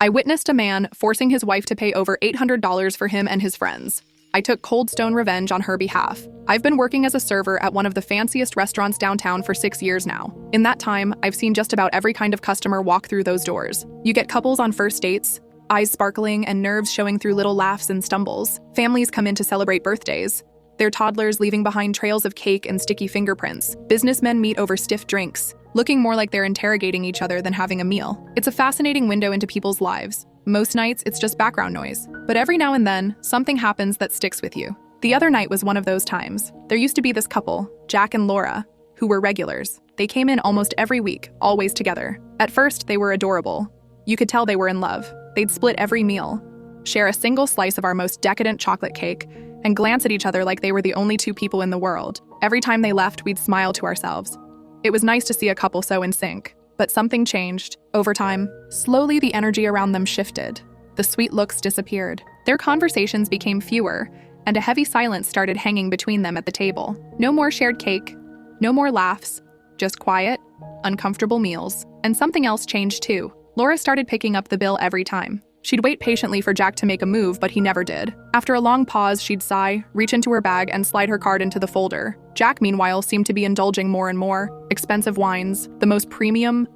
I witnessed a man forcing his wife to pay over $800 for him and his friends. I took cold stone revenge on her behalf. I've been working as a server at one of the fanciest restaurants downtown for 6 years now. In that time, I've seen just about every kind of customer walk through those doors. You get couples on first dates, eyes sparkling and nerves showing through little laughs and stumbles. Families come in to celebrate birthdays, their toddlers leaving behind trails of cake and sticky fingerprints. Businessmen meet over stiff drinks, looking more like they're interrogating each other than having a meal. It's a fascinating window into people's lives. Most nights, it's just background noise. But every now and then, something happens that sticks with you. The other night was one of those times. There used to be this couple, Jack and Laura, who were regulars. They came in almost every week, always together. At first, they were adorable. You could tell they were in love. They'd split every meal, share a single slice of our most decadent chocolate cake, and glance at each other like they were the only two people in the world. Every time they left, we'd smile to ourselves. It was nice to see a couple so in sync. But something changed. Over time, slowly the energy around them shifted. The sweet looks disappeared. Their conversations became fewer, and a heavy silence started hanging between them at the table. No more shared cake, no more laughs, just quiet, uncomfortable meals. And something else changed too. Laura started picking up the bill every time. She'd wait patiently for Jack to make a move, but he never did. After a long pause, she'd sigh, reach into her bag, and slide her card into the folder. Jack, meanwhile, seemed to be indulging more and more. Expensive wines, the most premium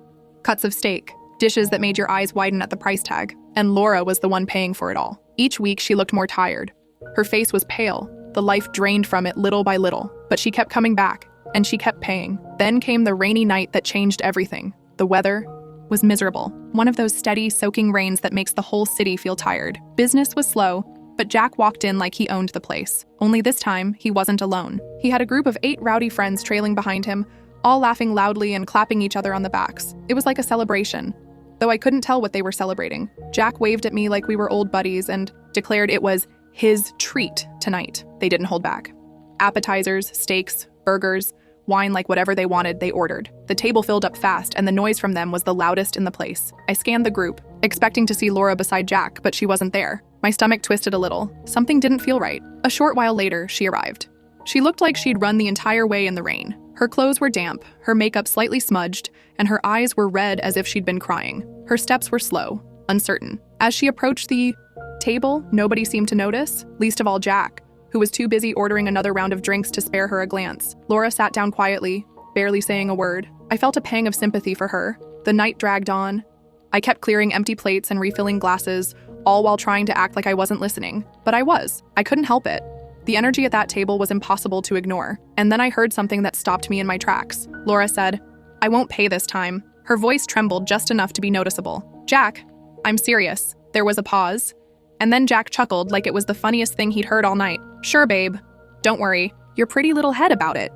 cuts of steak, dishes that made your eyes widen at the price tag. And Laura was the one paying for it all. Each week, she looked more tired. Her face was pale, the life drained from it little by little. But she kept coming back, and she kept paying. Then came the rainy night that changed everything. The weather was miserable. One of those steady, soaking rains that makes the whole city feel tired. Business was slow, but Jack walked in like he owned the place. Only this time, he wasn't alone. He had a group of 8 rowdy friends trailing behind him, all laughing loudly and clapping each other on the backs. It was like a celebration, though I couldn't tell what they were celebrating. Jack waved at me like we were old buddies and declared it was his treat tonight. They didn't hold back. Appetizers, steaks, burgers, wine, like whatever they wanted, they ordered. The table filled up fast, and the noise from them was the loudest in the place. I scanned the group, expecting to see Laura beside Jack, but she wasn't there. My stomach twisted a little. Something didn't feel right. A short while later, she arrived. She looked like she'd run the entire way in the rain. Her clothes were damp, her makeup slightly smudged, and her eyes were red as if she'd been crying. Her steps were slow, uncertain. As she approached the table, nobody seemed to notice, least of all Jack, who was too busy ordering another round of drinks to spare her a glance. Laura sat down quietly, barely saying a word. I felt a pang of sympathy for her. The night dragged on. I kept clearing empty plates and refilling glasses, all while trying to act like I wasn't listening. But I was. I couldn't help it. The energy at that table was impossible to ignore. And then I heard something that stopped me in my tracks. Laura said, "I won't pay this time." Her voice trembled just enough to be noticeable. "Jack, I'm serious." There was a pause. And then Jack chuckled like it was the funniest thing he'd heard all night. "Sure, babe. Don't worry. Your pretty little head about it.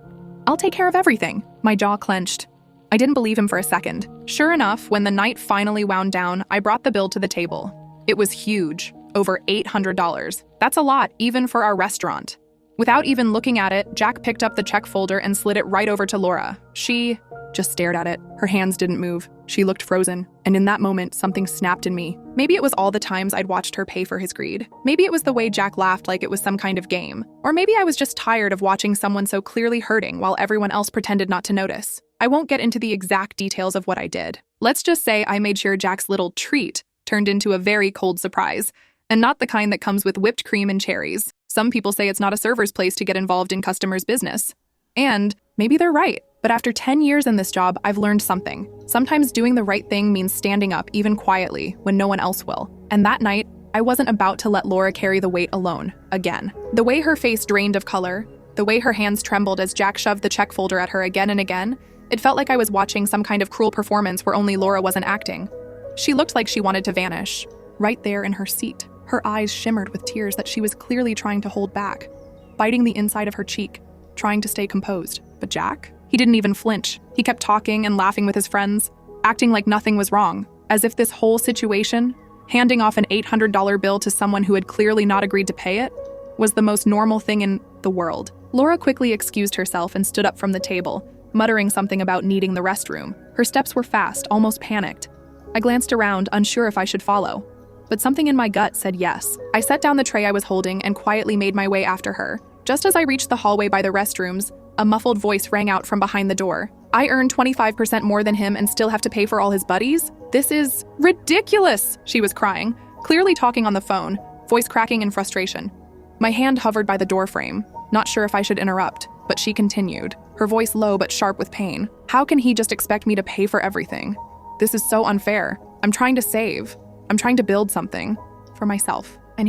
I'll take care of everything." My jaw clenched. I didn't believe him for a second. Sure enough, when the night finally wound down, I brought the bill to the table. It was huge. Over $800. That's a lot, even for our restaurant. Without even looking at it, Jack picked up the check folder and slid it right over to Laura. She just stared at it. Her hands didn't move. She looked frozen. And in that moment, something snapped in me. Maybe it was all the times I'd watched her pay for his greed. Maybe it was the way Jack laughed like it was some kind of game. Or maybe I was just tired of watching someone so clearly hurting while everyone else pretended not to notice. I won't get into the exact details of what I did. Let's just say I made sure Jack's little treat turned into a very cold surprise. And not the kind that comes with whipped cream and cherries. Some people say it's not a server's place to get involved in customers' business. And maybe they're right. But after 10 years in this job, I've learned something. Sometimes doing the right thing means standing up, even quietly, when no one else will. And that night, I wasn't about to let Laura carry the weight alone, again. The way her face drained of color, the way her hands trembled as Jack shoved the check folder at her again and again, it felt like I was watching some kind of cruel performance where only Laura wasn't acting. She looked like she wanted to vanish, right there in her seat. Her eyes shimmered with tears that she was clearly trying to hold back, biting the inside of her cheek, trying to stay composed. But Jack? He didn't even flinch. He kept talking and laughing with his friends, acting like nothing was wrong, as if this whole situation, handing off an $800 bill to someone who had clearly not agreed to pay it, was the most normal thing in the world. Laura quickly excused herself and stood up from the table, muttering something about needing the restroom. Her steps were fast, almost panicked. I glanced around, unsure if I should follow. But something in my gut said yes. I set down the tray I was holding and quietly made my way after her. Just as I reached the hallway by the restrooms, a muffled voice rang out from behind the door. "I earn 25% more than him and still have to pay for all his buddies? This is ridiculous, she was crying, clearly talking on the phone, voice cracking in frustration. My hand hovered by the doorframe, not sure if I should interrupt, but she continued, her voice low but sharp with pain. How can he just expect me to pay for everything? This is so unfair. I'm trying to save. I'm trying to build something for myself. And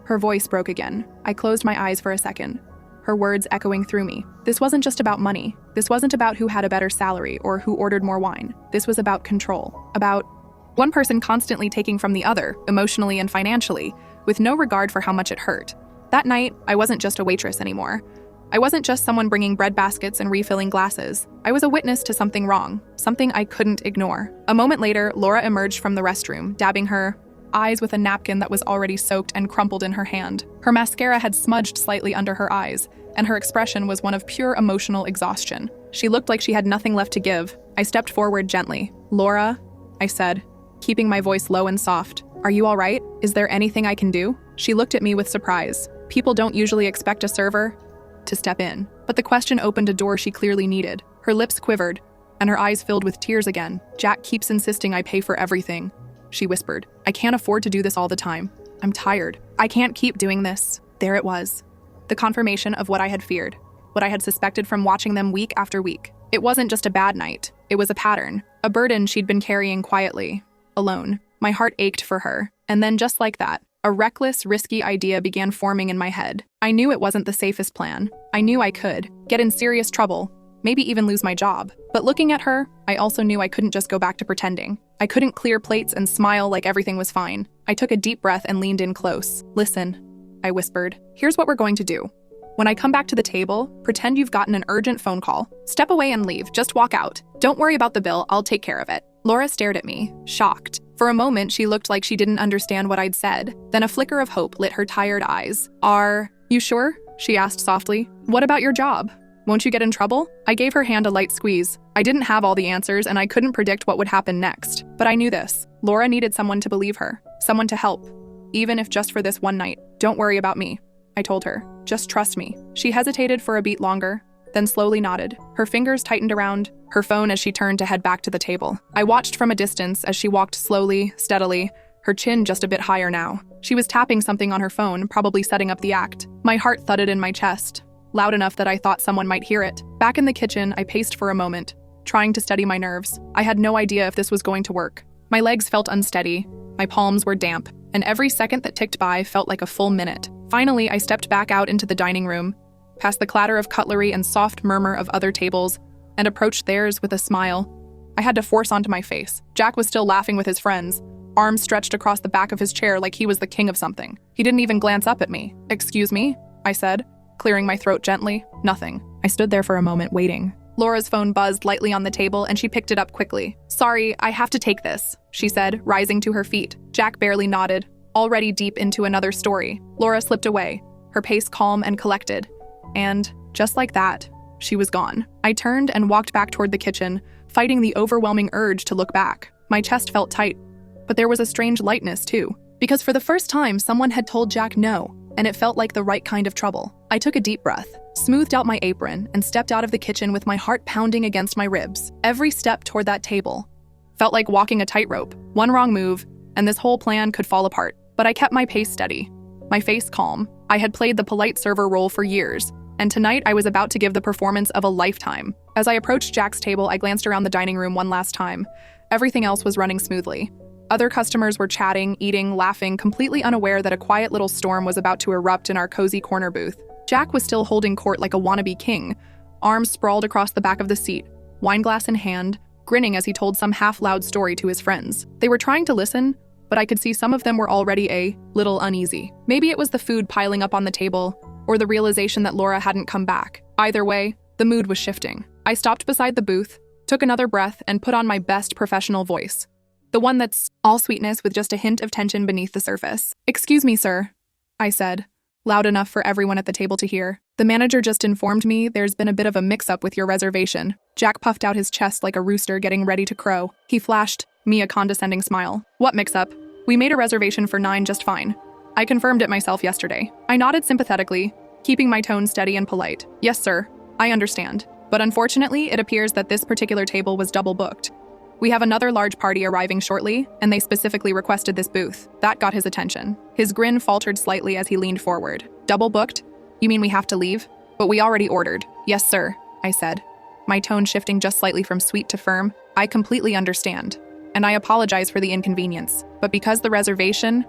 her voice broke again. I closed my eyes for a second, her words echoing through me. This wasn't just about money. This wasn't about who had a better salary or who ordered more wine. This was about control, about one person constantly taking from the other, emotionally and financially, with no regard for how much it hurt. That night, I wasn't just a waitress anymore. I wasn't just someone bringing bread baskets and refilling glasses. I was a witness to something wrong, something I couldn't ignore. A moment later, Laura emerged from the restroom, dabbing her eyes with a napkin that was already soaked and crumpled in her hand. Her mascara had smudged slightly under her eyes, and her expression was one of pure emotional exhaustion. She looked like she had nothing left to give. I stepped forward gently. "Laura," I said, keeping my voice low and soft. "Are you all right? Is there anything I can do?" She looked at me with surprise. People don't usually expect a server to step in, but the question opened a door she clearly needed. Her lips quivered, and her eyes filled with tears again. "Jack keeps insisting I pay for everything," she whispered. "I can't afford to do this all the time. I'm tired. I can't keep doing this." There it was. The confirmation of what I had feared, what I had suspected from watching them week after week. It wasn't just a bad night. It was a pattern, a burden she'd been carrying quietly, alone. My heart ached for her. And then just like that, a reckless, risky idea began forming in my head. I knew it wasn't the safest plan. I knew I could get in serious trouble, maybe even lose my job. But looking at her, I also knew I couldn't just go back to pretending. I couldn't clear plates and smile like everything was fine. I took a deep breath and leaned in close. "Listen," I whispered. "Here's what we're going to do. When I come back to the table, pretend you've gotten an urgent phone call. Step away and leave. Just walk out. Don't worry about the bill. I'll take care of it." Laura stared at me, shocked. For a moment, she looked like she didn't understand what I'd said. Then a flicker of hope lit her tired eyes. "Are you sure?" she asked softly. "What about your job? Won't you get in trouble?" I gave her hand a light squeeze. I didn't have all the answers, and I couldn't predict what would happen next. But I knew this. Laura needed someone to believe her, someone to help, even if just for this one night. "Don't worry about me," I told her. "Just trust me." She hesitated for a beat longer, then slowly nodded. Her fingers tightened around her phone as she turned to head back to the table. I watched from a distance as she walked slowly, steadily, her chin just a bit higher now. She was tapping something on her phone, probably setting up the act. My heart thudded in my chest, loud enough that I thought someone might hear it. Back in the kitchen, I paced for a moment, trying to steady my nerves. I had no idea if this was going to work. My legs felt unsteady, my palms were damp, and every second that ticked by felt like a full minute. Finally, I stepped back out into the dining room, past the clatter of cutlery and soft murmur of other tables, and approached theirs with a smile I had to force onto my face. Jack was still laughing with his friends, arms stretched across the back of his chair like he was the king of something. He didn't even glance up at me. "Excuse me?" I said, clearing my throat gently. "Nothing." I stood there for a moment, waiting. Laura's phone buzzed lightly on the table, and she picked it up quickly. "Sorry, I have to take this," she said, rising to her feet. Jack barely nodded, already deep into another story. Laura slipped away, her pace calm and collected. And, just like that, she was gone. I turned and walked back toward the kitchen, fighting the overwhelming urge to look back. My chest felt tight, but there was a strange lightness too, because for the first time someone had told Jack no, and it felt like the right kind of trouble. I took a deep breath, smoothed out my apron, and stepped out of the kitchen with my heart pounding against my ribs. Every step toward that table felt like walking a tightrope. One wrong move, and this whole plan could fall apart. But I kept my pace steady, my face calm. I had played the polite server role for years, and tonight I was about to give the performance of a lifetime. As I approached Jack's table, I glanced around the dining room one last time. Everything else was running smoothly. Other customers were chatting, eating, laughing, completely unaware that a quiet little storm was about to erupt in our cozy corner booth. Jack was still holding court like a wannabe king, arms sprawled across the back of the seat, wineglass in hand, grinning as he told some half-loud story to his friends. They were trying to listen, but I could see some of them were already a little uneasy. Maybe it was the food piling up on the table, or the realization that Laura hadn't come back. Either way, the mood was shifting. I stopped beside the booth, took another breath, and put on my best professional voice. The one that's all sweetness with just a hint of tension beneath the surface. "Excuse me, sir," I said, loud enough for everyone at the table to hear. "The manager just informed me there's been a bit of a mix-up with your reservation." Jack puffed out his chest like a rooster getting ready to crow. He flashed me a condescending smile. "What mix-up? We made a reservation for 9 just fine. I confirmed it myself yesterday." I nodded sympathetically, keeping my tone steady and polite. "Yes, sir. I understand. But unfortunately, it appears that this particular table was double booked. We have another large party arriving shortly, and they specifically requested this booth. That got his attention. His grin faltered slightly as he leaned forward. Double booked? You mean we have to leave? But we already ordered. Yes, sir, I said, my tone shifting just slightly from sweet to firm. I completely understand, and I apologize for the inconvenience. But because the reservation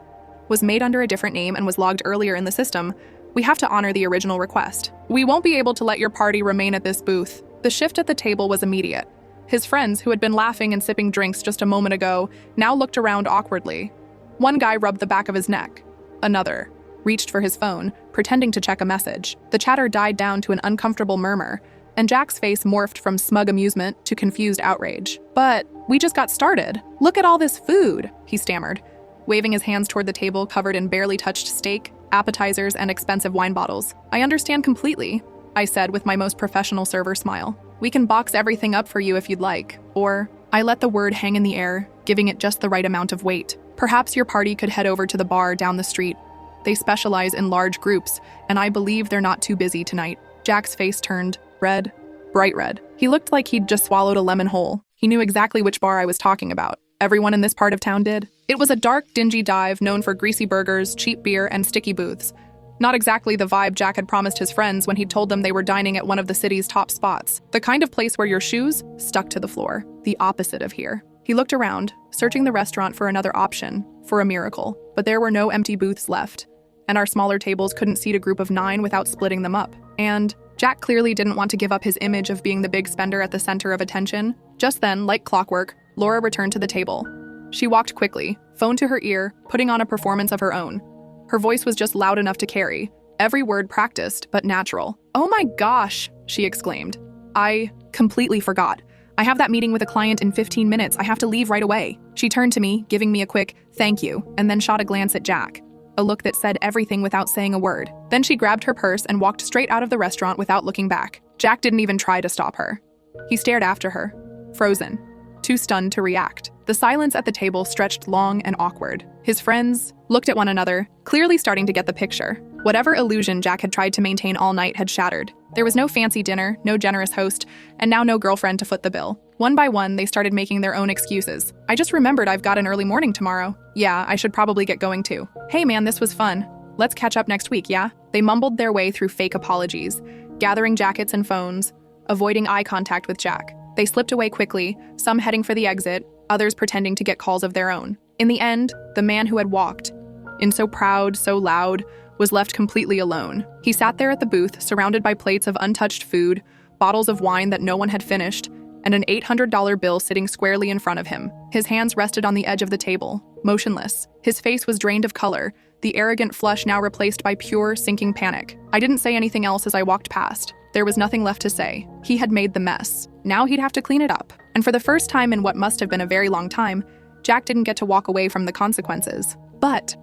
was made under a different name and was logged earlier in the system, we have to honor the original request. We won't be able to let your party remain at this booth. The shift at the table was immediate. His friends, who had been laughing and sipping drinks just a moment ago, now looked around awkwardly. One guy rubbed the back of his neck. Another reached for his phone, pretending to check a message. The chatter died down to an uncomfortable murmur, and Jack's face morphed from smug amusement to confused outrage. But we just got started. Look at all this food, he stammered, waving his hands toward the table covered in barely touched steak, appetizers, and expensive wine bottles. I understand completely, I said with my most professional server smile. We can box everything up for you if you'd like. Or, I let the word hang in the air, giving it just the right amount of weight. Perhaps your party could head over to the bar down the street. They specialize in large groups, and I believe they're not too busy tonight. Jack's face turned red, bright red. He looked like he'd just swallowed a lemon whole. He knew exactly which bar I was talking about. Everyone in this part of town did. It was a dark, dingy dive known for greasy burgers, cheap beer, and sticky booths. Not exactly the vibe Jack had promised his friends when he'd told them they were dining at one of the city's top spots. The kind of place where your shoes stuck to the floor. The opposite of here. He looked around, searching the restaurant for another option, for a miracle. But there were no empty booths left, and our smaller tables couldn't seat a group of 9 without splitting them up. And Jack clearly didn't want to give up his image of being the big spender at the center of attention. Just then, like clockwork, Laura returned to the table. She walked quickly, phone to her ear, putting on a performance of her own. Her voice was just loud enough to carry, every word practiced, but natural. "Oh my gosh," she exclaimed. "I completely forgot. I have that meeting with a client in 15 minutes. I have to leave right away." She turned to me, giving me a quick, "Thank you," and then shot a glance at Jack. A look that said everything without saying a word. Then she grabbed her purse and walked straight out of the restaurant without looking back. Jack didn't even try to stop her. He stared after her, frozen, too stunned to react. The silence at the table stretched long and awkward. His friends looked at one another, clearly starting to get the picture. Whatever illusion Jack had tried to maintain all night had shattered. There was no fancy dinner, no generous host, and now no girlfriend to foot the bill. One by one, they started making their own excuses. "I just remembered I've got an early morning tomorrow. Yeah, I should probably get going too. Hey man, this was fun. Let's catch up next week, yeah?" They mumbled their way through fake apologies, gathering jackets and phones, avoiding eye contact with Jack. They slipped away quickly, some heading for the exit, others pretending to get calls of their own. In the end, the man who had walked in so proud, so loud, was left completely alone. He sat there at the booth, surrounded by plates of untouched food, bottles of wine that no one had finished, and an $800 bill sitting squarely in front of him. His hands rested on the edge of the table, motionless. His face was drained of color, the arrogant flush now replaced by pure, sinking panic. I didn't say anything else as I walked past. There was nothing left to say. He had made the mess. Now he'd have to clean it up. And for the first time in what must have been a very long time, Jack didn't get to walk away from the consequences. But,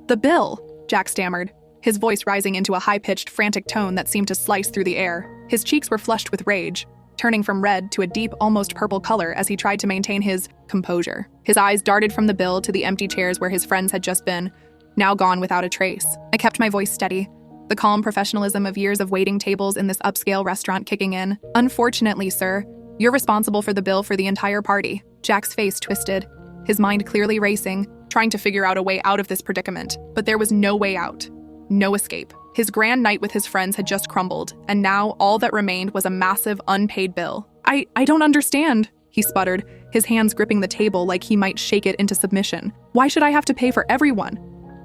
the bill, Jack stammered, his voice rising into a high-pitched, frantic tone that seemed to slice through the air. His cheeks were flushed with rage, turning from red to a deep, almost purple color as he tried to maintain his composure. His eyes darted from the bill to the empty chairs where his friends had just been, now gone without a trace. I kept my voice steady, the calm professionalism of years of waiting tables in this upscale restaurant kicking in. "Unfortunately, sir, you're responsible for the bill for the entire party." Jack's face twisted, his mind clearly racing, trying to figure out a way out of this predicament. But there was no way out. No escape. His grand night with his friends had just crumbled, and now all that remained was a massive, unpaid bill. I don't understand," he sputtered, his hands gripping the table like he might shake it into submission. "Why should I have to pay for everyone?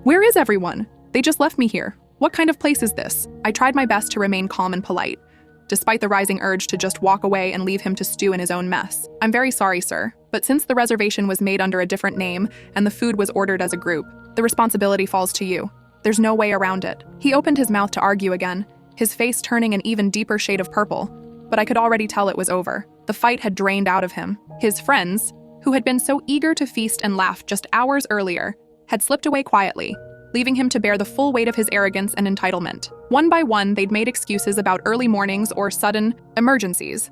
Where is everyone? They just left me here. What kind of place is this?" I tried my best to remain calm and polite, despite the rising urge to just walk away and leave him to stew in his own mess. "I'm very sorry, sir, but since the reservation was made under a different name and the food was ordered as a group, the responsibility falls to you. There's no way around it." He opened his mouth to argue again, his face turning an even deeper shade of purple, but I could already tell it was over. The fight had drained out of him. His friends, who had been so eager to feast and laugh just hours earlier, had slipped away quietly, leaving him to bear the full weight of his arrogance and entitlement. One by one, they'd made excuses about early mornings or sudden emergencies,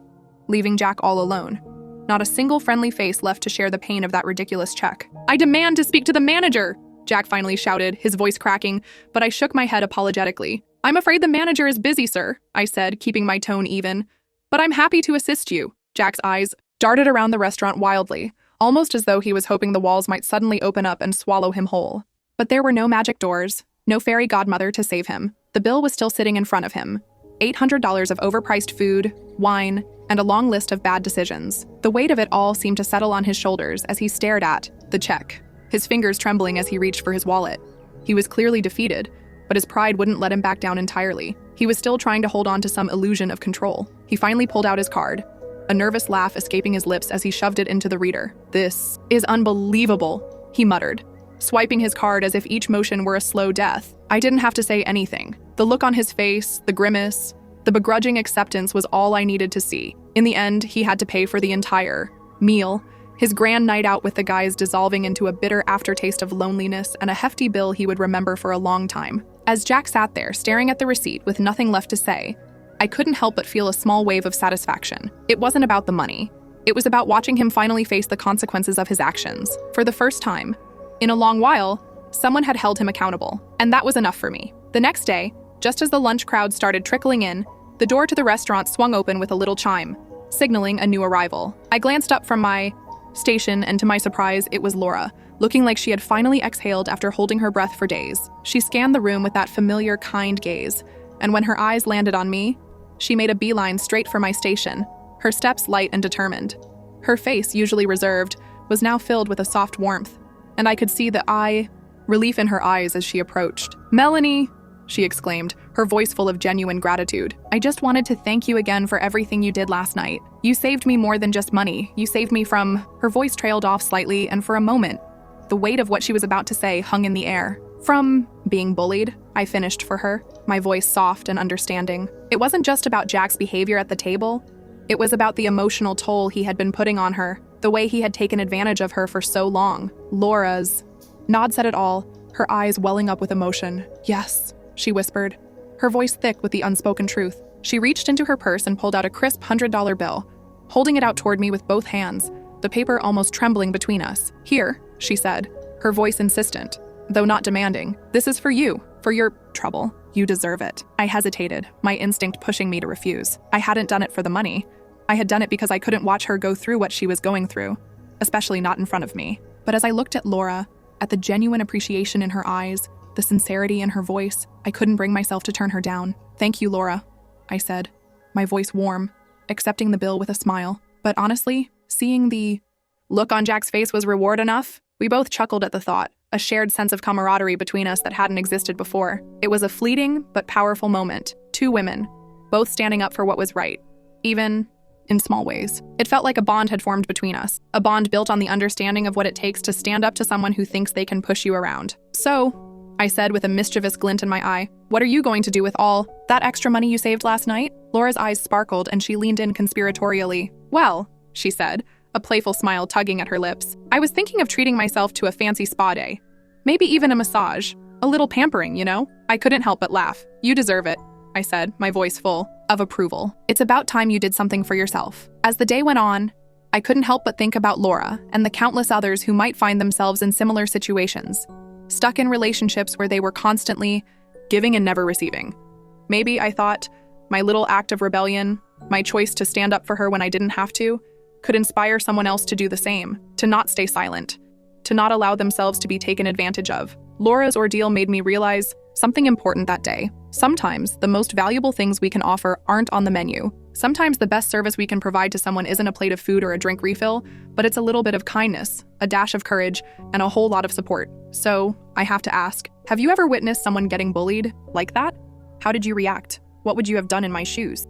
leaving Jack all alone. Not a single friendly face left to share the pain of that ridiculous check. "I demand to speak to the manager!" Jack finally shouted, his voice cracking, but I shook my head apologetically. "I'm afraid the manager is busy, sir," I said, keeping my tone even. "But I'm happy to assist you." Jack's eyes darted around the restaurant wildly, almost as though he was hoping the walls might suddenly open up and swallow him whole. But there were no magic doors, no fairy godmother to save him. The bill was still sitting in front of him. $800 of overpriced food, wine, and a long list of bad decisions. The weight of it all seemed to settle on his shoulders as he stared at the check, his fingers trembling as he reached for his wallet. He was clearly defeated, but his pride wouldn't let him back down entirely. He was still trying to hold on to some illusion of control. He finally pulled out his card, a nervous laugh escaping his lips as he shoved it into the reader. "This is unbelievable," he muttered, swiping his card as if each motion were a slow death. I didn't have to say anything. The look on his face, the grimace, the begrudging acceptance was all I needed to see. In the end, he had to pay for the entire meal, his grand night out with the guys dissolving into a bitter aftertaste of loneliness and a hefty bill he would remember for a long time. As Jack sat there, staring at the receipt with nothing left to say, I couldn't help but feel a small wave of satisfaction. It wasn't about the money. It was about watching him finally face the consequences of his actions. For the first time, in a long while, someone had held him accountable, and that was enough for me. The next day, just as the lunch crowd started trickling in, the door to the restaurant swung open with a little chime, signaling a new arrival. I glanced up from my station, and to my surprise, it was Laura, looking like she had finally exhaled after holding her breath for days. She scanned the room with that familiar, kind gaze, and when her eyes landed on me, she made a beeline straight for my station, her steps light and determined. Her face, usually reserved, was now filled with a soft warmth, and I could see the relief in her eyes as she approached. "Melanie," she exclaimed, her voice full of genuine gratitude. "I just wanted to thank you again for everything you did last night. You saved me more than just money. You saved me from—" Her voice trailed off slightly, and for a moment, the weight of what she was about to say hung in the air. "From being bullied," I finished for her, my voice soft and understanding. It wasn't just about Jack's behavior at the table. It was about the emotional toll he had been putting on her, the way he had taken advantage of her for so long. Laura's nod said it all, her eyes welling up with emotion. "Yes," she whispered, her voice thick with the unspoken truth. She reached into her purse and pulled out a crisp $100 bill, holding it out toward me with both hands, the paper almost trembling between us. "Here," she said, her voice insistent, though not demanding. "This is for you, for your trouble. You deserve it." I hesitated, my instinct pushing me to refuse. I hadn't done it for the money. I had done it because I couldn't watch her go through what she was going through, especially not in front of me. But as I looked at Laura, at the genuine appreciation in her eyes, the sincerity in her voice, I couldn't bring myself to turn her down. "Thank you, Laura," I said, my voice warm, accepting the bill with a smile. But honestly, seeing the look on Jack's face was reward enough. We both chuckled at the thought, a shared sense of camaraderie between us that hadn't existed before. It was a fleeting but powerful moment. Two women, both standing up for what was right, even in small ways. It felt like a bond had formed between us, a bond built on the understanding of what it takes to stand up to someone who thinks they can push you around. "So," I said with a mischievous glint in my eye, "what are you going to do with all that extra money you saved last night?" Laura's eyes sparkled and she leaned in conspiratorially. "Well," she said, a playful smile tugging at her lips, "I was thinking of treating myself to a fancy spa day. Maybe even a massage. A little pampering, you know?" I couldn't help but laugh. "You deserve it," I said, my voice full of approval. "It's about time you did something for yourself." As the day went on, I couldn't help but think about Laura and the countless others who might find themselves in similar situations, stuck in relationships where they were constantly giving and never receiving. Maybe, I thought, my little act of rebellion, my choice to stand up for her when I didn't have to, could inspire someone else to do the same, to not stay silent, to not allow themselves to be taken advantage of. Laura's ordeal made me realize something important that day. Sometimes the most valuable things we can offer aren't on the menu. Sometimes the best service we can provide to someone isn't a plate of food or a drink refill, but it's a little bit of kindness, a dash of courage, and a whole lot of support. So, I have to ask, have you ever witnessed someone getting bullied like that? How did you react? What would you have done in my shoes?